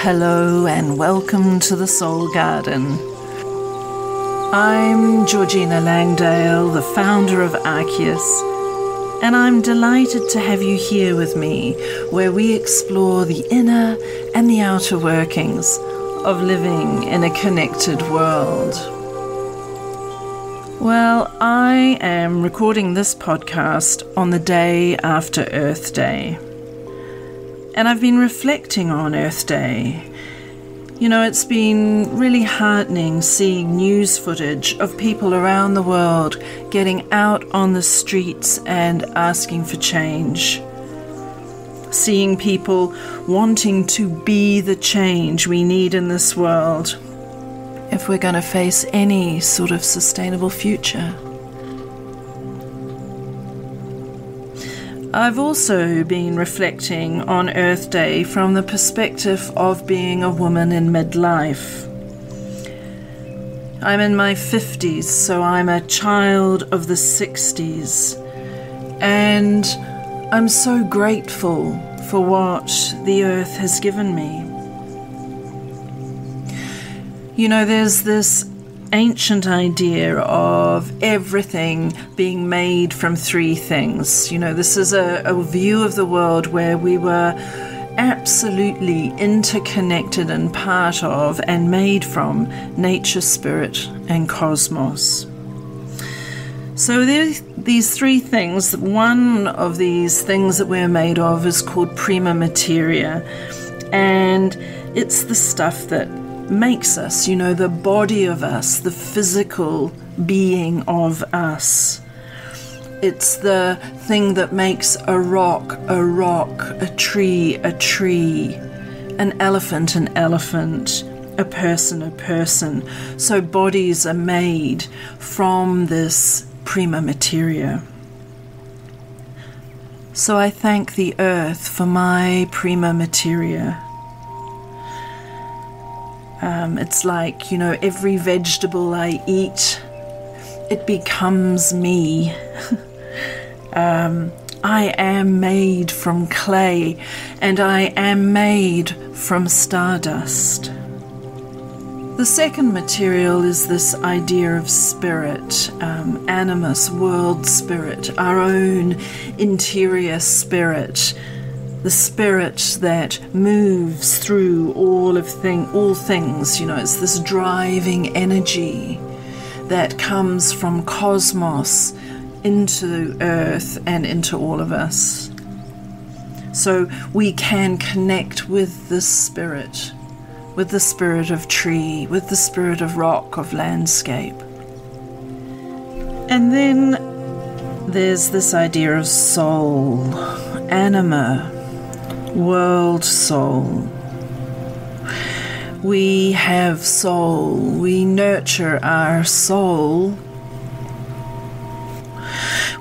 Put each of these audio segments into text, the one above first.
Hello and welcome to the Soul Garden. I'm Georgina Langdale, the founder of Archeus, and I'm delighted to have you here with me, where we explore the inner and the outer workings of living in a connected world. Well, I am recording this podcast on the day after Earth Day. And I've been reflecting on Earth Day. You know, it's been really heartening seeing news footage of people around the world getting out on the streets and asking for change. Seeing people wanting to be the change we need in this world if we're going to face any sort of sustainable future. I've also been reflecting on Earth Day from the perspective of being a woman in midlife. I'm in my 50s, so I'm a child of the 60s, and I'm so grateful for what the earth has given me. You know, there's this ancient idea of everything being made from three things. You know, this is a view of the world where we were absolutely interconnected and part of and made from nature, spirit, and cosmos. So there's these three things. One of these things that we're made of is called prima materia, and it's the stuff that makes us, you know, the body of us, the physical being of us. It's the thing that makes a rock, a tree, an elephant, a person. So bodies are made from this prima materia. So I thank the earth for my prima materia. It's like, you know, every vegetable I eat, it becomes me. I am made from clay, and I am made from stardust. The second material is this idea of spirit, animus, world spirit, our own interior spirit. The spirit that moves through all things, you know, it's this driving energy that comes from cosmos into earth and into all of us. So we can connect with the spirit of tree, with the spirit of rock, of landscape. And then there's this idea of soul, anima, world soul. We have soul. We nurture our soul.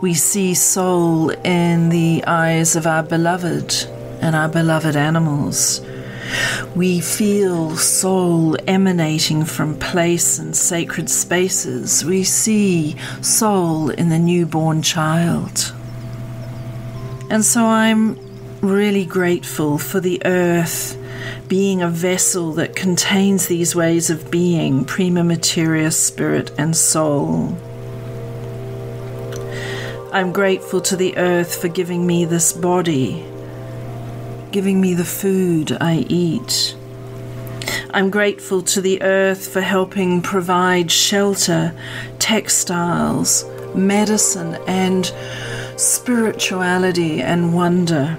We see soul in the eyes of our beloved and our beloved animals. We feel soul emanating from place and sacred spaces. We see soul in the newborn child. And so I'm really grateful for the earth being a vessel that contains these ways of being, prima materia, spirit and soul. I'm grateful to the earth for giving me this body, giving me the food I eat. I'm grateful to the earth for helping provide shelter, textiles, medicine and spirituality and wonder.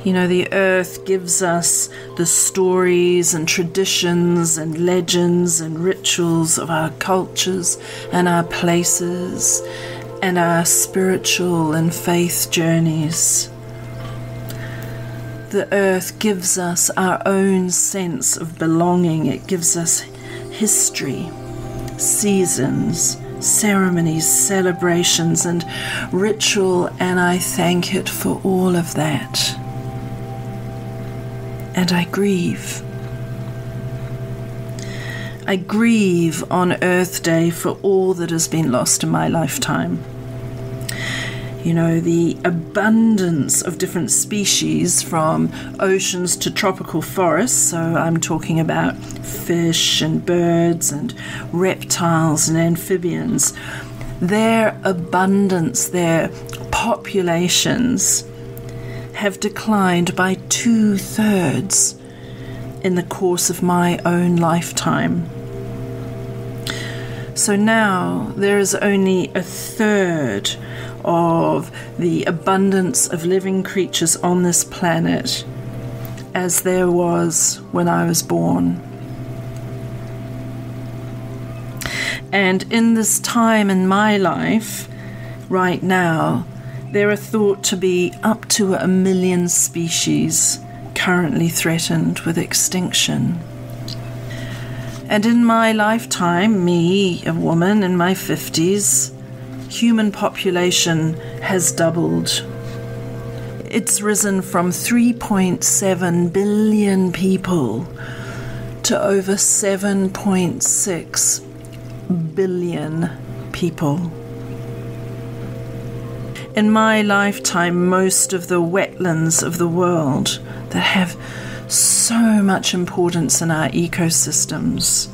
You know, the earth gives us the stories and traditions and legends and rituals of our cultures and our places and our spiritual and faith journeys. The earth gives us our own sense of belonging. It gives us history, seasons, ceremonies, celebrations, and ritual, and I thank it for all of that. And I grieve. I grieve on Earth Day for all that has been lost in my lifetime. You know, the abundance of different species from oceans to tropical forests. So I'm talking about fish and birds and reptiles and amphibians. Their abundance, their populations have declined by 2/3 in the course of my own lifetime. So now there is only 1/3 of the abundance of living creatures on this planet as there was when I was born. And in this time in my life, right now, there are thought to be up to 1 million species currently threatened with extinction. And in my lifetime, me, a woman in my 50s, human population has doubled. It's risen from 3.7 billion people to over 7.6 billion people. In my lifetime, most of the wetlands of the world that have so much importance in our ecosystems,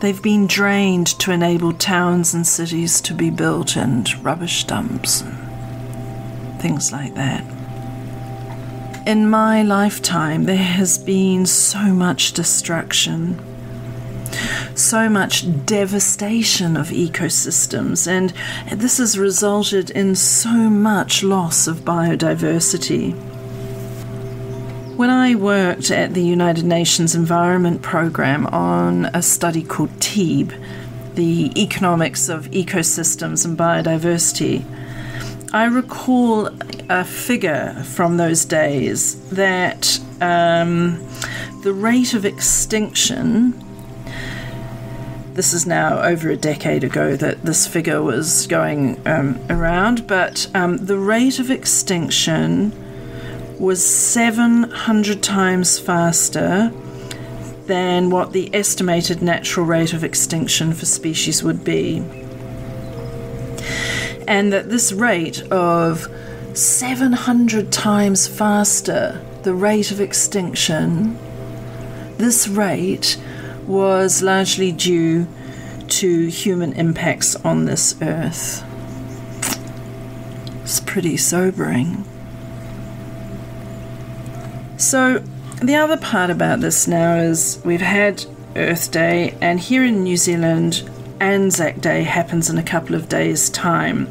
they've been drained to enable towns and cities to be built and rubbish dumps and things like that. In my lifetime, there has been so much destruction, so much devastation of ecosystems, and this has resulted in so much loss of biodiversity. When I worked at the United Nations Environment Programme on a study called TEEB, the Economics of Ecosystems and Biodiversity, I recall a figure from those days that the rate of extinction, this is now over a decade ago that this figure was going around, but the rate of extinction was 700 times faster than what the estimated natural rate of extinction for species would be. And that this rate of 700 times faster, the rate of extinction, this rate was largely due to human impacts on this earth. It's pretty sobering. So the other part about this now is we've had Earth Day, and here in New Zealand, ANZAC Day happens in a couple of days' time.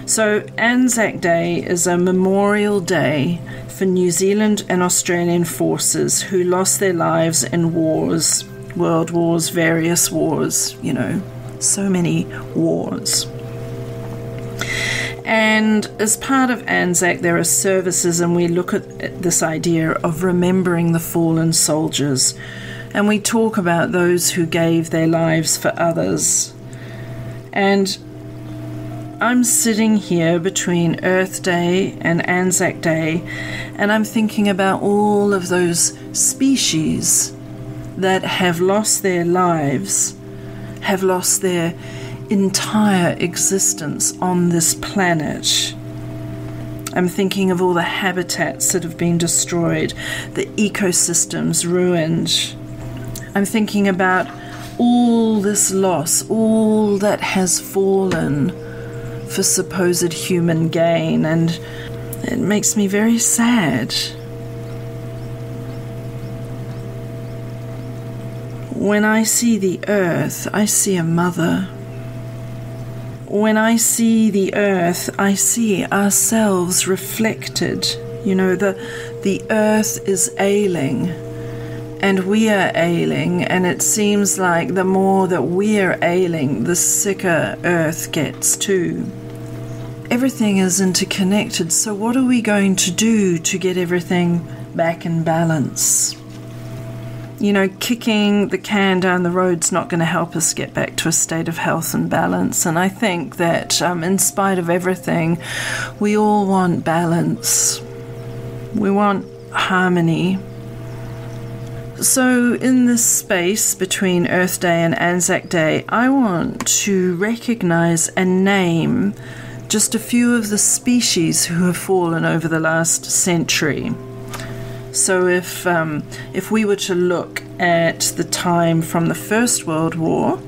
So ANZAC Day is a memorial day for New Zealand and Australian forces who lost their lives in wars, world wars, various wars, you know, so many wars. And as part of ANZAC, there are services, and we look at this idea of remembering the fallen soldiers. And we talk about those who gave their lives for others. And I'm sitting here between Earth Day and ANZAC Day, and I'm thinking about all of those species that have lost their lives, have lost their entire existence on this planet. I'm thinking of all the habitats that have been destroyed, the ecosystems ruined. I'm thinking about all this loss, all that has fallen for supposed human gain, and it makes me very sad. When I see the earth, I see a mother. When I see the earth, I see ourselves reflected. You know, the earth is ailing, and we are ailing, and it seems like the more that we're ailing, the sicker earth gets too. Everything is interconnected, so what are we going to do to get everything back in balance? You know, kicking the can down the road's not going to help us get back to a state of health and balance. And I think that in spite of everything, we all want balance. We want harmony. So in this space between Earth Day and ANZAC Day, I want to recognize and name just a few of the species who have fallen over the last century. So if we were to look at the time from the First World War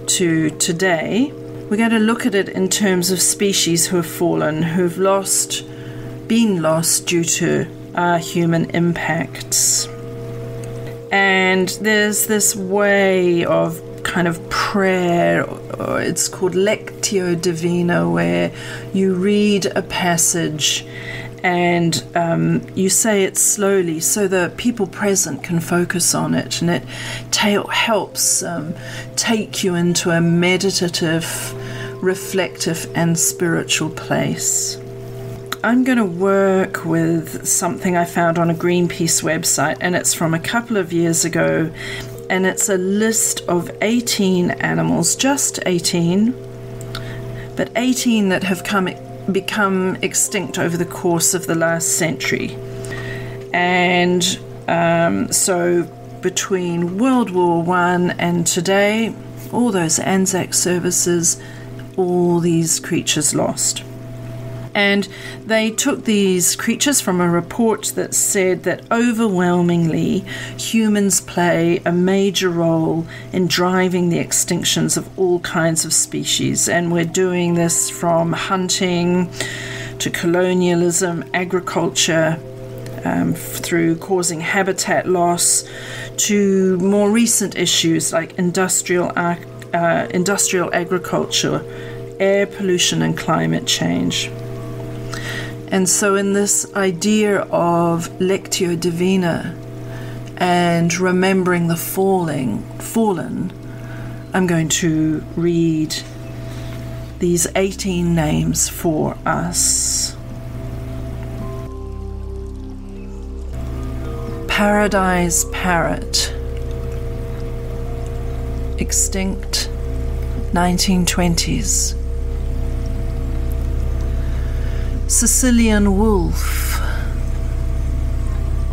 to today, we're going to look at it in terms of species who have fallen, who've been lost due to our human impacts. And there's this way of kind of prayer, or it's called Lectio divina, where you read a passage and you say it slowly so the people present can focus on it, and it helps take you into a meditative, reflective and spiritual place. I'm going to work with something I found on a Greenpeace website, and it's from a couple of years ago, and it's a list of 18 animals, just 18, but 18 that have become extinct over the course of the last century. And so between World War I and today, all those ANZAC services, all these creatures lost. And they took these creatures from a report that said that overwhelmingly humans play a major role in driving the extinctions of all kinds of species. And we're doing this from hunting to colonialism, agriculture, through causing habitat loss, to more recent issues like industrial agriculture, air pollution and climate change. And so in this idea of Lectio Divina and remembering the fallen, I'm going to read these 18 names for us. Paradise Parrot, extinct 1920s. Sicilian wolf,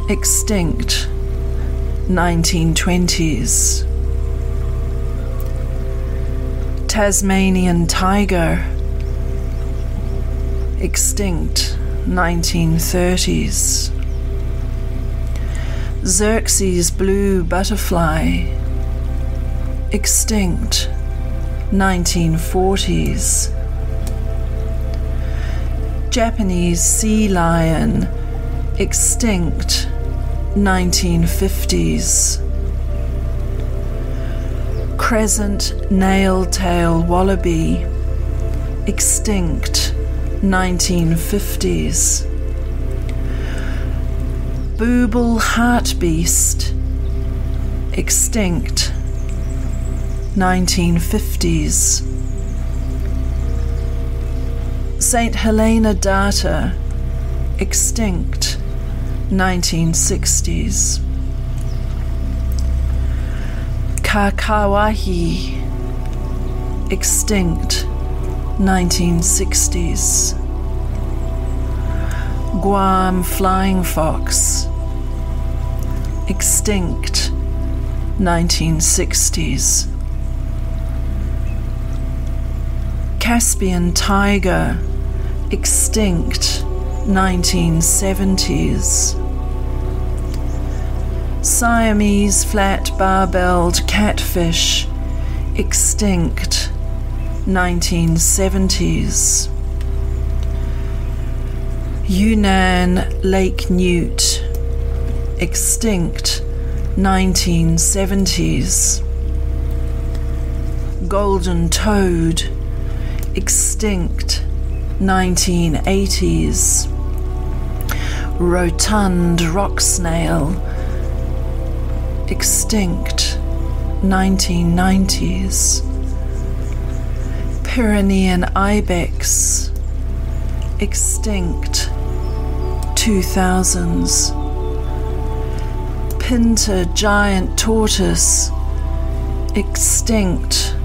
extinct 1920s. Tasmanian tiger, extinct 1930s. Xerxes blue butterfly, extinct 1940s. Japanese sea lion, extinct 1950s. Crescent nail-tail wallaby, extinct 1950s. Booble hartebeest, extinct 1950s. St. Helena darter, extinct 1960s. Kakawahi, extinct 1960s. Guam flying fox, extinct 1960s. Caspian tiger, extinct 1970s. Siamese flat barbelled catfish, extinct 1970s. Yunnan lake newt, extinct 1970s. Golden toad, extinct 1980s. Rotund rock snail, extinct 1990s. Pyrenean ibex, extinct 2000s. Pinta giant tortoise, extinct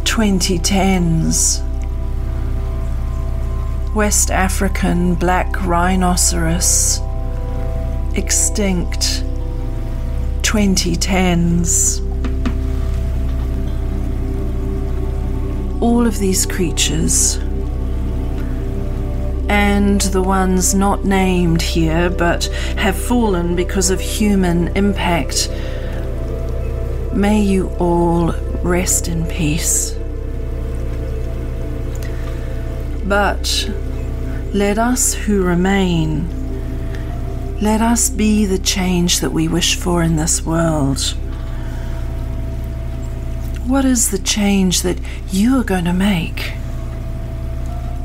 2010s. West African black rhinoceros, extinct 2010s. All of these creatures and the ones not named here but have fallen because of human impact, may you all rest in peace. But let us who remain, let us be the change that we wish for in this world. What is the change that you are going to make?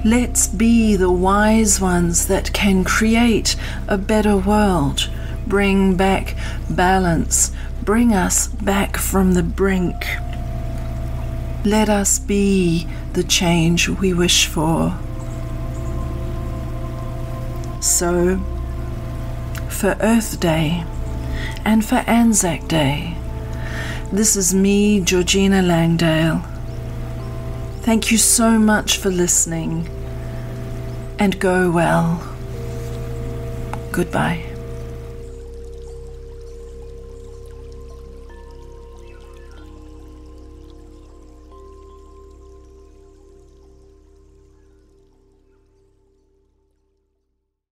Let's be the wise ones that can create a better world, bring back balance, bring us back from the brink. Let us be the change we wish for. So, for Earth Day and for ANZAC Day, this is me, Georgina Langdale. Thank you so much for listening, and go well. Goodbye.